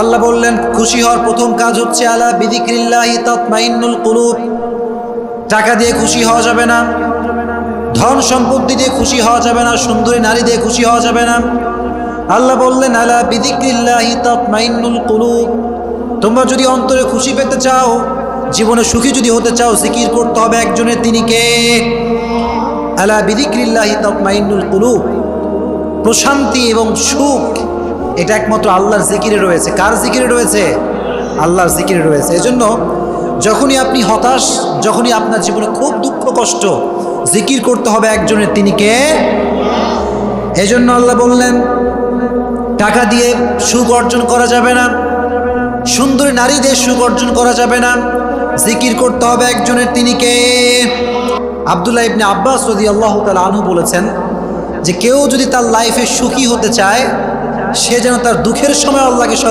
আল্লাহ বললেন খুশি হওয়ার প্রথম কাজ হচ্ছে আলা বিযিক্রিল্লাহি তাতমাইন্নুল কুলুব। টাকা দিয়ে খুশি হওয়া যাবে না, ধন সম্পত্তি দিয়ে খুশি হওয়া যাবে না, সুন্দরী নারী দিয়ে খুশি হওয়া যাবে না। আল্লাহ বললেন আলা বিযিক্রিল্লাহি তাতমাইন্নুল কুলুব। তোমরা যদি অন্তরে খুশি পেতে চাও, জীবনে সুখী যদি হতে চাও, জিকির করতে হবে একজনের, তিনি কে? আলা বিযিক্রিল্লাহি তাতমাইন্নুল কুলুব। প্রশান্তি এবং সুখ এটা একমাত্র আল্লাহর জিকিরে রয়েছে। কার জিকিরে রয়েছে? আল্লাহর জিকিরে রয়েছে। এজন্য যখনই আপনি হতাশ, যখনই আপনার জীবনে খুব দুঃখ কষ্ট, জিকির করতে হবে একজনের, তিনি কে? এজন্য আল্লাহ বললেন টাকা দিয়ে সুখ অর্জন করা যাবে না, সুন্দরী নারী দিয়ে সুখ অর্জন করা যাবে না, জিকির করতে হবে একজনের, তিনি কে? আব্দুল্লাহ ইবনে আব্বাস রাদিয়াল্লাহু তাআলা আনহু বলেছেন যে কেউ যদি তার লাইফে সুখী হতে চায়, সে যেন তার দুঃখের সময় আল্লাহকে